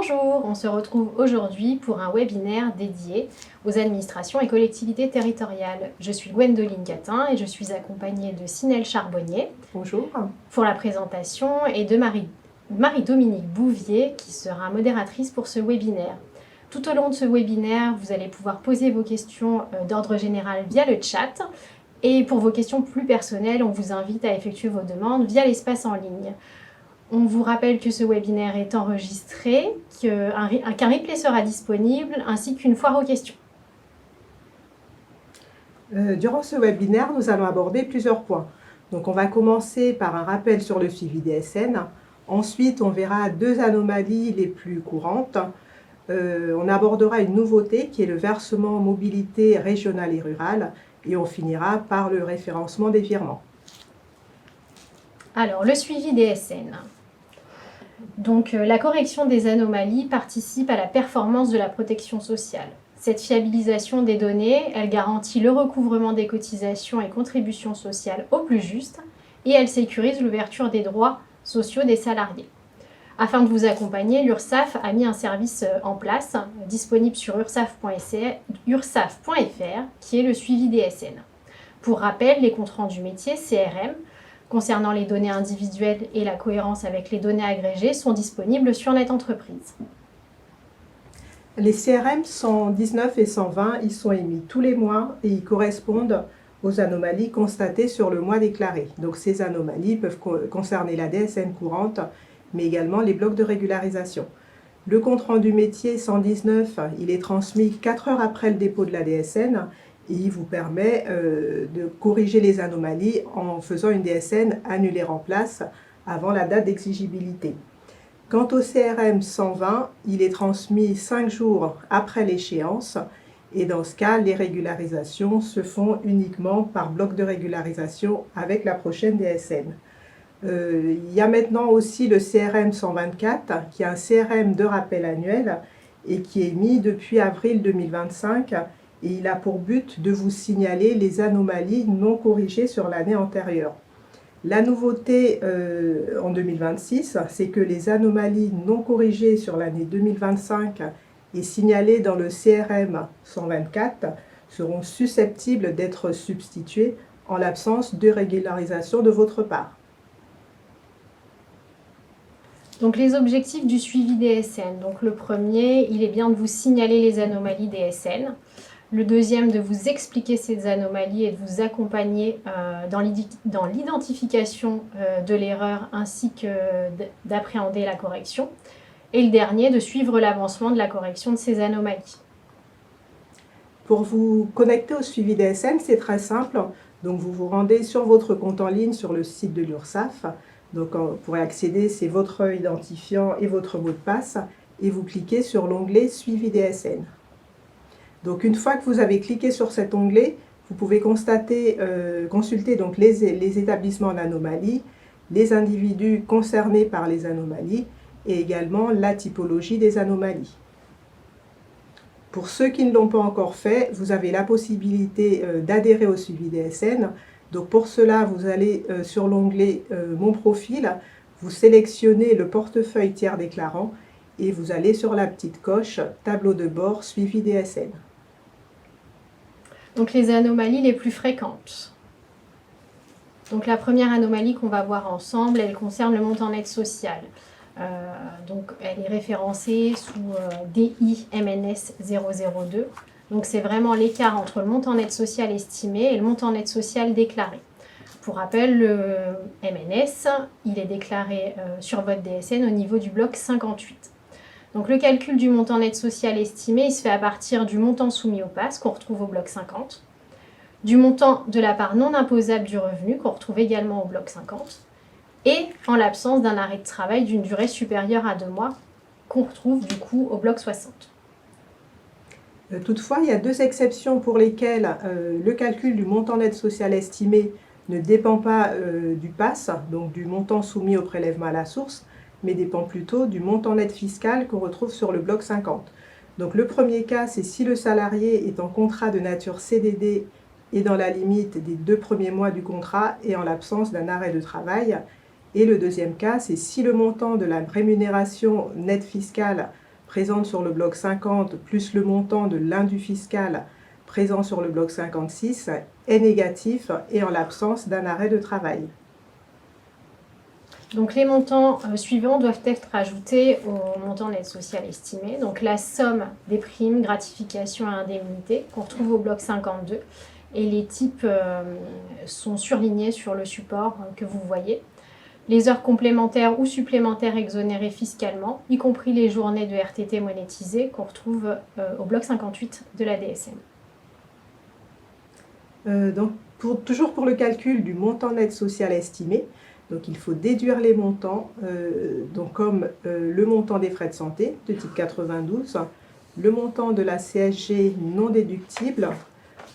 Bonjour, on se retrouve aujourd'hui pour un webinaire dédié aux administrations et collectivités territoriales. Je suis Gwendoline Catin et je suis accompagnée de Sinel Charbonnier. Bonjour. Pour la présentation et de Marie-Dominique Bouvier qui sera modératrice pour ce webinaire. Tout au long de ce webinaire, vous allez pouvoir poser vos questions d'ordre général via le chat. Et pour vos questions plus personnelles, on vous invite à effectuer vos demandes via l'espace en ligne. On vous rappelle que ce webinaire est enregistré, qu'un replay sera disponible, ainsi qu'une foire aux questions. Durant ce webinaire, nous allons aborder plusieurs points. Donc, on va commencer par un rappel sur le suivi des SN. Ensuite, on verra deux anomalies les plus courantes. On abordera une nouveauté qui est le versement mobilité régionale et rurale. Et on finira par le référencement des virements. Alors, le suivi des SN. Donc, la correction des anomalies participe à la performance de la protection sociale. Cette fiabilisation des données, elle garantit le recouvrement des cotisations et contributions sociales au plus juste et elle sécurise l'ouverture des droits sociaux des salariés. Afin de vous accompagner, l'URSSAF a mis un service en place, disponible sur ursaf.fr, qui est le suivi des SN. Pour rappel, les comptes rendus métiers, CRM, concernant les données individuelles et la cohérence avec les données agrégées, sont disponibles sur NetEntreprise. Les CRM 119 et 120, ils sont émis tous les mois et ils correspondent aux anomalies constatées sur le mois déclaré. Donc ces anomalies peuvent concerner la DSN courante, mais également les blocs de régularisation. Le compte-rendu métier 119, il est transmis 4 heures après le dépôt de la DSN et il vous permet de corriger les anomalies en faisant une DSN annulée en place avant la date d'exigibilité. Quant au CRM 120, il est transmis 5 jours après l'échéance et dans ce cas, les régularisations se font uniquement par bloc de régularisation avec la prochaine DSN. Il y a maintenant aussi le CRM 124 qui est un CRM de rappel annuel et qui est émis depuis avril 2025 et il a pour but de vous signaler les anomalies non corrigées sur l'année antérieure. La nouveauté en 2026, c'est que les anomalies non corrigées sur l'année 2025 et signalées dans le CRM 124 seront susceptibles d'être substituées en l'absence de régularisation de votre part. Donc les objectifs du suivi des SN. Donc le premier, il est bien de vous signaler les anomalies des SN. Le deuxième, de vous expliquer ces anomalies et de vous accompagner dans l'identification de l'erreur ainsi que d'appréhender la correction. Et le dernier, de suivre l'avancement de la correction de ces anomalies. Pour vous connecter au suivi des SN, c'est très simple. Donc vous vous rendez sur votre compte en ligne sur le site de l'URSSAF. Donc vous pourrez accéder, c'est votre identifiant et votre mot de passe. Et vous cliquez sur l'onglet Suivi des SN. Donc une fois que vous avez cliqué sur cet onglet, vous pouvez consulter donc les établissements en anomalie, les individus concernés par les anomalies et également la typologie des anomalies. Pour ceux qui ne l'ont pas encore fait, vous avez la possibilité d'adhérer au suivi des SN. Donc pour cela, vous allez sur l'onglet Mon profil, vous sélectionnez le portefeuille tiers déclarant et vous allez sur la petite coche Tableau de bord Suivi des SN. Donc les anomalies les plus fréquentes. Donc la première anomalie qu'on va voir ensemble, elle concerne le montant net social. Donc elle est référencée sous DI-MNS 002. Donc c'est vraiment l'écart entre le montant net social estimé et le montant net social déclaré. Pour rappel, le MNS, il est déclaré sur votre DSN au niveau du bloc 58. Donc le calcul du montant net social estimé, il se fait à partir du montant soumis au PAS qu'on retrouve au bloc 50, du montant de la part non imposable du revenu qu'on retrouve également au bloc 50, et en l'absence d'un arrêt de travail d'une durée supérieure à 2 mois qu'on retrouve du coup au bloc 60. Toutefois, il y a deux exceptions pour lesquelles le calcul du montant net social estimé ne dépend pas du PAS, donc du montant soumis au prélèvement à la source, mais dépend plutôt du montant net fiscal qu'on retrouve sur le bloc 50. Donc le premier cas, c'est si le salarié est en contrat de nature CDD et dans la limite des 2 premiers mois du contrat et en l'absence d'un arrêt de travail. Et le deuxième cas, c'est si le montant de la rémunération nette fiscale présente sur le bloc 50 plus le montant de l'indu fiscal présent sur le bloc 56 est négatif et en l'absence d'un arrêt de travail. Donc les montants suivants doivent être ajoutés au montant d'aide sociale estimé. Donc la somme des primes, gratifications et indemnités qu'on retrouve au bloc 52. Et les types sont surlignés sur le support que vous voyez. Les heures complémentaires ou supplémentaires exonérées fiscalement, y compris les journées de RTT monétisées qu'on retrouve au bloc 58 de la DSM. Donc toujours pour le calcul du montant d'aide sociale estimé, donc il faut déduire les montants, comme le montant des frais de santé de type 92, le montant de la CSG non déductible,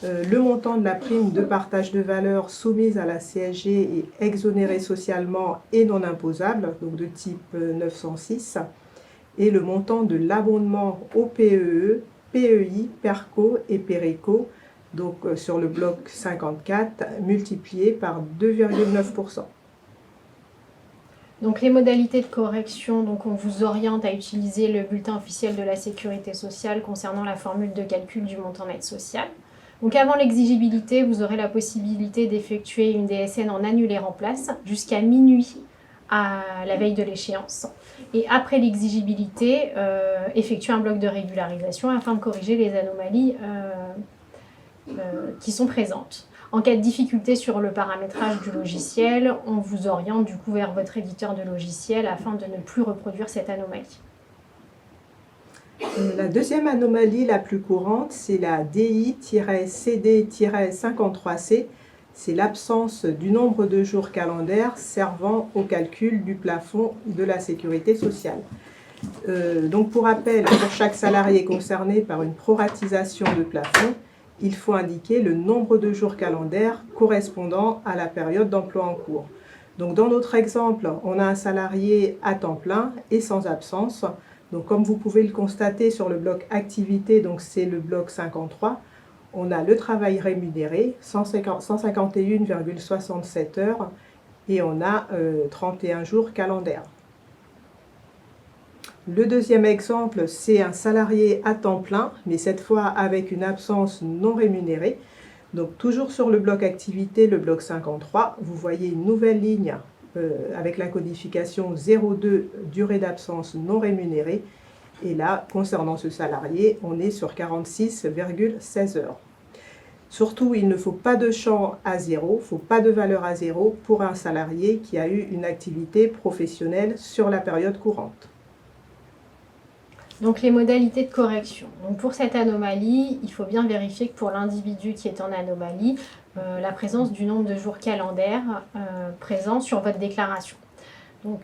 le montant de la prime de partage de valeur soumise à la CSG et exonérée socialement et non imposable, donc de type 906, et le montant de l'abondement au PEE, PEI, PERCO et PERECO, donc sur le bloc 54, multiplié par 2,9%. Donc les modalités de correction, donc on vous oriente à utiliser le bulletin officiel de la Sécurité sociale concernant la formule de calcul du montant d'aide sociale. Donc avant l'exigibilité, vous aurez la possibilité d'effectuer une DSN en annulé remplace jusqu'à minuit à la veille de l'échéance. Et après l'exigibilité, effectuer un bloc de régularisation afin de corriger les anomalies qui sont présentes. En cas de difficulté sur le paramétrage du logiciel, on vous oriente du coup vers votre éditeur de logiciel afin de ne plus reproduire cette anomalie. La deuxième anomalie la plus courante, c'est la DI-CD-53C. C'est l'absence du nombre de jours calendaires servant au calcul du plafond de la sécurité sociale. Donc pour rappel, pour chaque salarié concerné par une proratisation de plafond, il faut indiquer le nombre de jours calendaires correspondant à la période d'emploi en cours. Donc dans notre exemple, on a un salarié à temps plein et sans absence. Donc comme vous pouvez le constater sur le bloc activité, donc c'est le bloc 53, on a le travail rémunéré, 151,67 heures, et on a 31 jours calendaires. Le deuxième exemple, c'est un salarié à temps plein, mais cette fois avec une absence non rémunérée. Donc toujours sur le bloc activité, le bloc 53, vous voyez une nouvelle ligne avec la codification 02, durée d'absence non rémunérée. Et là, concernant ce salarié, on est sur 46,16 heures. Surtout, il ne faut pas de champ à zéro, il ne faut pas de valeur à zéro pour un salarié qui a eu une activité professionnelle sur la période courante. Donc les modalités de correction. Donc pour cette anomalie, il faut bien vérifier que pour l'individu qui est en anomalie, la présence du nombre de jours calendaires présent sur votre déclaration. Donc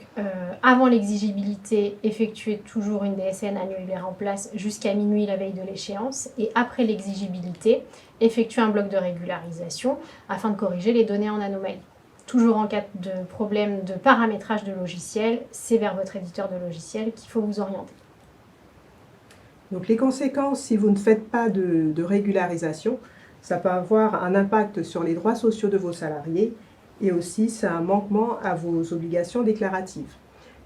avant l'exigibilité, effectuez toujours une DSN annulée en place jusqu'à minuit la veille de l'échéance. Et après l'exigibilité, effectuez un bloc de régularisation afin de corriger les données en anomalie. Toujours en cas de problème de paramétrage de logiciel, c'est vers votre éditeur de logiciel qu'il faut vous orienter. Donc les conséquences, si vous ne faites pas de régularisation, ça peut avoir un impact sur les droits sociaux de vos salariés et aussi c'est un manquement à vos obligations déclaratives.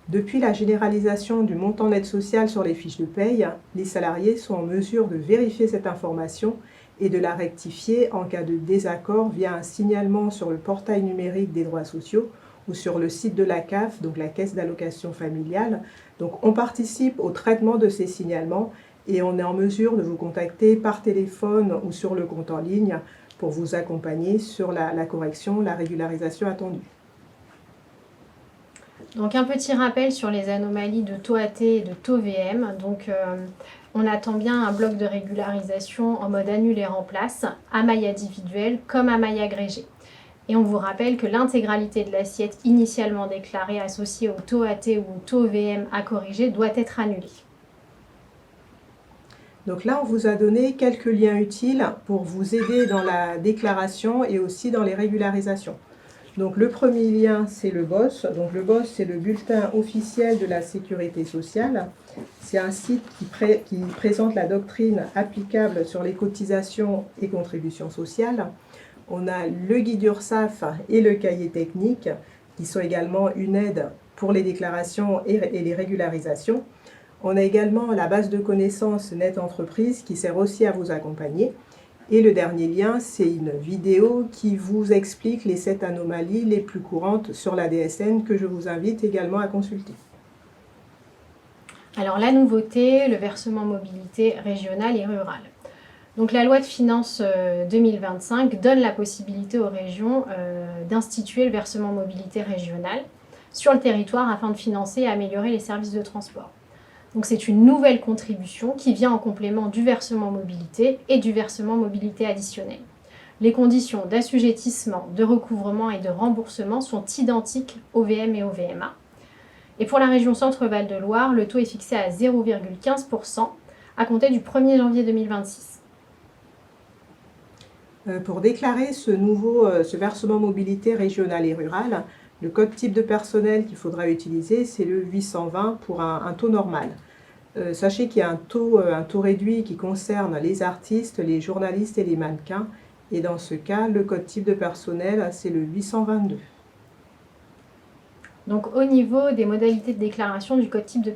Depuis la généralisation du montant d'aide sociale sur les fiches de paye, les salariés sont en mesure de vérifier cette information et de la rectifier en cas de désaccord via un signalement sur le portail numérique des droits sociaux ou sur le site de la CAF, donc la Caisse d'allocation familiale. Donc on participe au traitement de ces signalements et on est en mesure de vous contacter par téléphone ou sur le compte en ligne pour vous accompagner sur la correction, la régularisation attendue. Donc un petit rappel sur les anomalies de taux AT et de taux VM. Donc on attend bien un bloc de régularisation en mode annulé remplace, à maille individuelle comme à maille agrégée. Et on vous rappelle que l'intégralité de l'assiette initialement déclarée associée au taux AT ou au taux VM à corriger doit être annulée. Donc là, on vous a donné quelques liens utiles pour vous aider dans la déclaration et aussi dans les régularisations. Donc le premier lien, c'est le BOSS. Donc le BOSS, c'est le bulletin officiel de la sécurité sociale. C'est un site qui présente la doctrine applicable sur les cotisations et contributions sociales. On a le guide URSSAF et le cahier technique, qui sont également une aide pour les déclarations et les régularisations. On a également la base de connaissances Net Entreprise qui sert aussi à vous accompagner. Et le dernier lien, c'est une vidéo qui vous explique les 7 anomalies les plus courantes sur la DSN que je vous invite également à consulter. Alors la nouveauté, le versement mobilité régional et rural. Donc la loi de finances 2025 donne la possibilité aux régions d'instituer le versement mobilité régional sur le territoire afin de financer et améliorer les services de transport. Donc c'est une nouvelle contribution qui vient en complément du versement mobilité et du versement mobilité additionnel. Les conditions d'assujettissement, de recouvrement et de remboursement sont identiques au VM et au VMA. Et pour la région Centre-Val de Loire, le taux est fixé à 0,15% à compter du 1er janvier 2026. Pour déclarer ce versement mobilité régional et rural, le code type de personnel qu'il faudra utiliser, c'est le 820 pour un taux normal. Sachez qu'il y a un taux réduit qui concerne les artistes, les journalistes et les mannequins. Et dans ce cas, le code type de personnel, c'est le 822. Donc au niveau des modalités de déclaration du code type de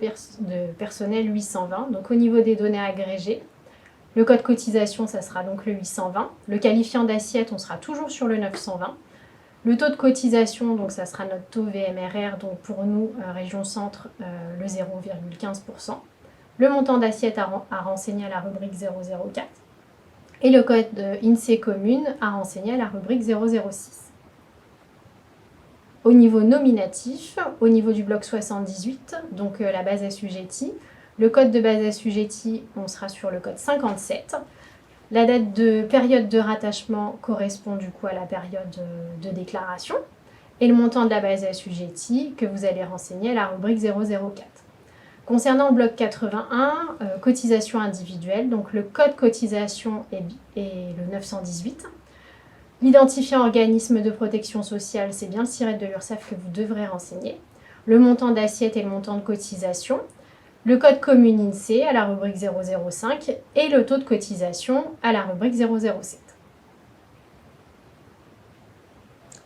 personnel 820, donc au niveau des données agrégées, le code cotisation, ça sera donc le 820. Le qualifiant d'assiette, on sera toujours sur le 920. Le taux de cotisation, donc ça sera notre taux VMRR, donc pour nous, région centre, le 0,15%. Le montant d'assiette à renseigner à la rubrique 004. Et le code INSEE commune à renseigner à la rubrique 006. Au niveau nominatif, au niveau du bloc 78, donc la base assujettie, le code de base assujettie, on sera sur le code 57. La date de période de rattachement correspond du coup à la période de déclaration et le montant de la base assujettie que vous allez renseigner à la rubrique 004. Concernant le bloc 81, cotisation individuelle, donc le code cotisation est le 918. L'identifiant organisme de protection sociale, c'est bien le SIRET de l'URSSAF que vous devrez renseigner. Le montant d'assiette et le montant de cotisation. Le code commune INSEE à la rubrique 005 et le taux de cotisation à la rubrique 007.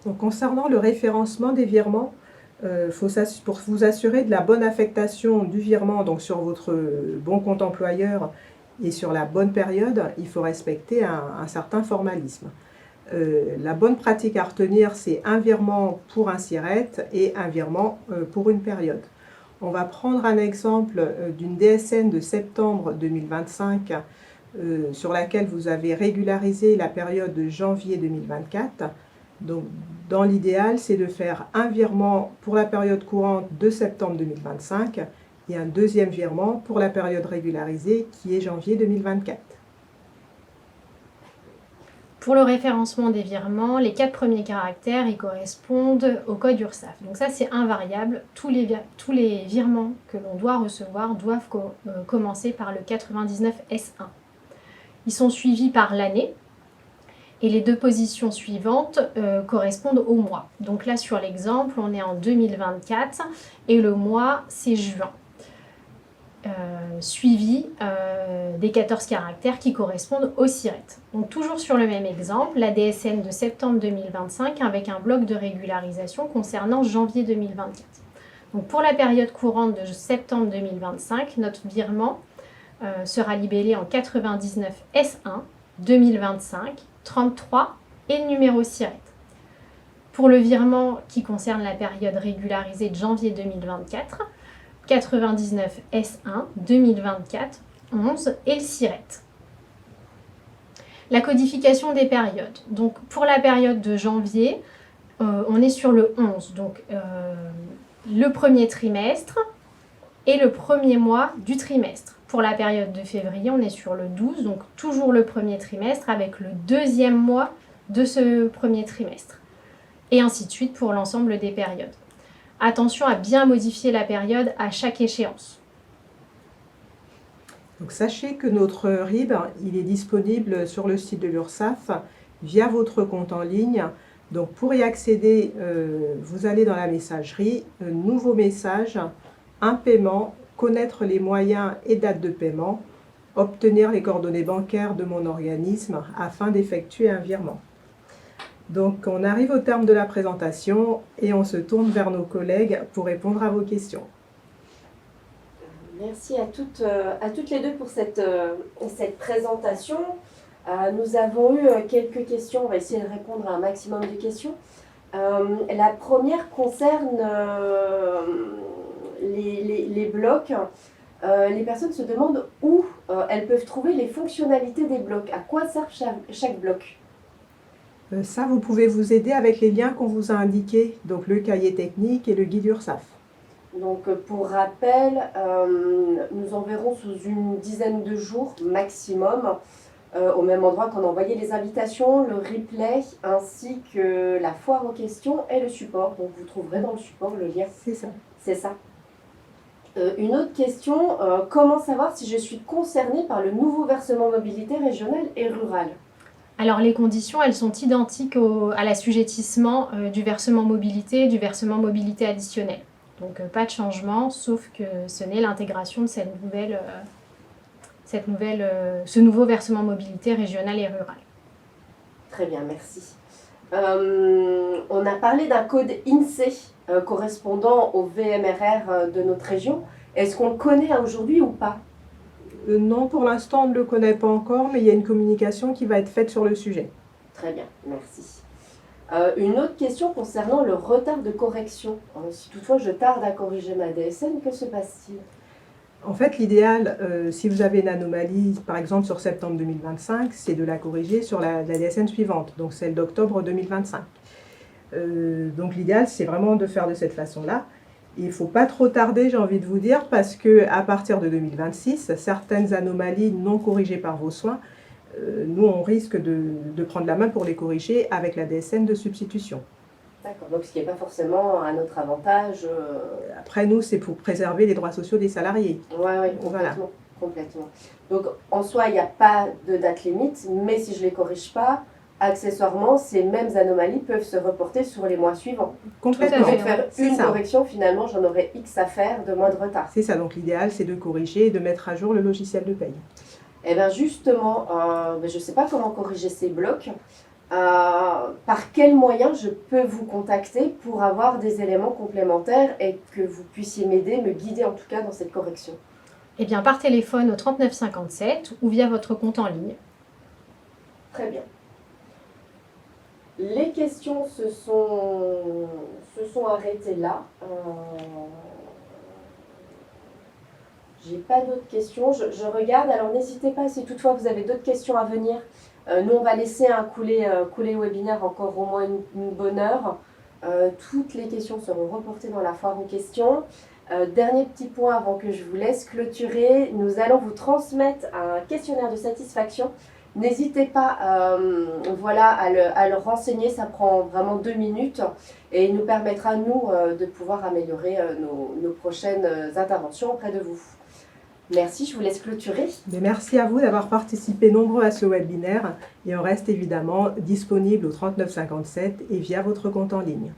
Donc, concernant le référencement des virements, pour vous assurer de la bonne affectation du virement donc sur votre bon compte employeur et sur la bonne période, il faut respecter un certain formalisme. La bonne pratique à retenir, c'est un virement pour un SIRET et un virement pour une période. On va prendre un exemple d'une DSN de septembre 2025 sur laquelle vous avez régularisé la période de janvier 2024. Donc, dans l'idéal, c'est de faire un virement pour la période courante de septembre 2025 et un deuxième virement pour la période régularisée qui est janvier 2024. Pour le référencement des virements, les 4 premiers caractères ils correspondent au code URSSAF. Donc ça, c'est invariable. Tous les virements que l'on doit recevoir doivent commencer par le 99 S1. Ils sont suivis par l'année et les 2 positions suivantes correspondent au mois. Donc là, sur l'exemple, on est en 2024 et le mois, c'est juin. Suivi des 14 caractères qui correspondent au SIRET. Donc toujours sur le même exemple, la DSN de septembre 2025 avec un bloc de régularisation concernant janvier 2024. Donc pour la période courante de septembre 2025, notre virement sera libellé en 99 S1 2025 33 et le numéro SIRET. Pour le virement qui concerne la période régularisée de janvier 2024, 99 S1 2024 11 et le SIRET. La codification des périodes. Donc pour la période de janvier, on est sur le 11, donc le premier trimestre et le premier mois du trimestre. Pour la période de février, on est sur le 12, donc toujours le premier trimestre avec le deuxième mois de ce premier trimestre. Et ainsi de suite pour l'ensemble des périodes. Attention à bien modifier la période à chaque échéance. Donc sachez que notre RIB, il est disponible sur le site de l'URSSAF via votre compte en ligne. Donc pour y accéder, vous allez dans la messagerie, nouveau message, un paiement, connaître les moyens et dates de paiement, obtenir les coordonnées bancaires de mon organisme afin d'effectuer un virement. Donc on arrive au terme de la présentation et on se tourne vers nos collègues pour répondre à vos questions. Merci à toutes les deux pour cette présentation. Nous avons eu quelques questions, on va essayer de répondre à un maximum de questions. La première concerne les blocs. Les personnes se demandent où elles peuvent trouver les fonctionnalités des blocs, à quoi sert chaque bloc. Ça, vous pouvez vous aider avec les liens qu'on vous a indiqués, donc le cahier technique et le guide URSAF. Donc pour rappel, nous enverrons sous une dizaine de jours maximum, au même endroit qu'on a envoyé les invitations, le replay, ainsi que la foire aux questions et le support. Donc vous trouverez dans le support le lien. C'est ça. C'est ça. Une autre question, comment savoir si je suis concernée par le nouveau versement mobilité régional et rural? Alors les conditions, elles sont identiques à l'assujettissement du versement mobilité et du versement mobilité additionnel. Donc pas de changement, sauf que ce n'est l'intégration de ce nouveau versement mobilité régional et rural. Très bien, merci. On a parlé d'un code INSEE correspondant au VMRR de notre région. Est-ce qu'on le connaît aujourd'hui ou pas? Non, pour l'instant, on ne le connaît pas encore, mais il y a une communication qui va être faite sur le sujet. Très bien, merci. Une autre question concernant le retard de correction. Si toutefois je tarde à corriger ma DSN, que se passe-t-il? En fait, l'idéal, si vous avez une anomalie, par exemple sur septembre 2025, c'est de la corriger sur la DSN suivante, donc celle d'octobre 2025. Donc l'idéal, c'est vraiment de faire de cette façon-là. Il ne faut pas trop tarder, j'ai envie de vous dire, parce qu'à partir de 2026, certaines anomalies non corrigées par vos soins, nous, on risque de prendre la main pour les corriger avec la DSN de substitution. D'accord, donc ce qui n'est pas forcément un autre avantage. Après, nous, c'est pour préserver les droits sociaux des salariés. Oui, complètement, voilà. Complètement. Donc en soi, il n'y a pas de date limite, mais si je ne les corrige pas, accessoirement, ces mêmes anomalies peuvent se reporter sur les mois suivants. Complètement. Donc, je vais faire une correction, finalement, j'en aurai X à faire de mois de retard. C'est ça, donc l'idéal, c'est de corriger et de mettre à jour le logiciel de paye. Eh bien justement, je ne sais pas comment corriger ces blocs. Par quels moyens je peux vous contacter pour avoir des éléments complémentaires et que vous puissiez m'aider, me guider en tout cas dans cette correction? Eh bien par téléphone au 3957 ou via votre compte en ligne. Très bien. Les questions se sont arrêtées là. J'ai pas d'autres questions. Je regarde, alors n'hésitez pas si toutefois vous avez d'autres questions à venir. Nous, on va laisser couler le webinaire encore au moins une bonne heure. Toutes les questions seront reportées dans la foire aux questions. Dernier petit point avant que je vous laisse clôturer, nous allons vous transmettre un questionnaire de satisfaction. N'hésitez pas à le renseigner, ça prend vraiment 2 minutes et il nous permettra, nous, de pouvoir améliorer nos prochaines interventions auprès de vous. Merci, je vous laisse clôturer. Mais merci à vous d'avoir participé nombreux à ce webinaire et on reste évidemment disponible au 3957 et via votre compte en ligne.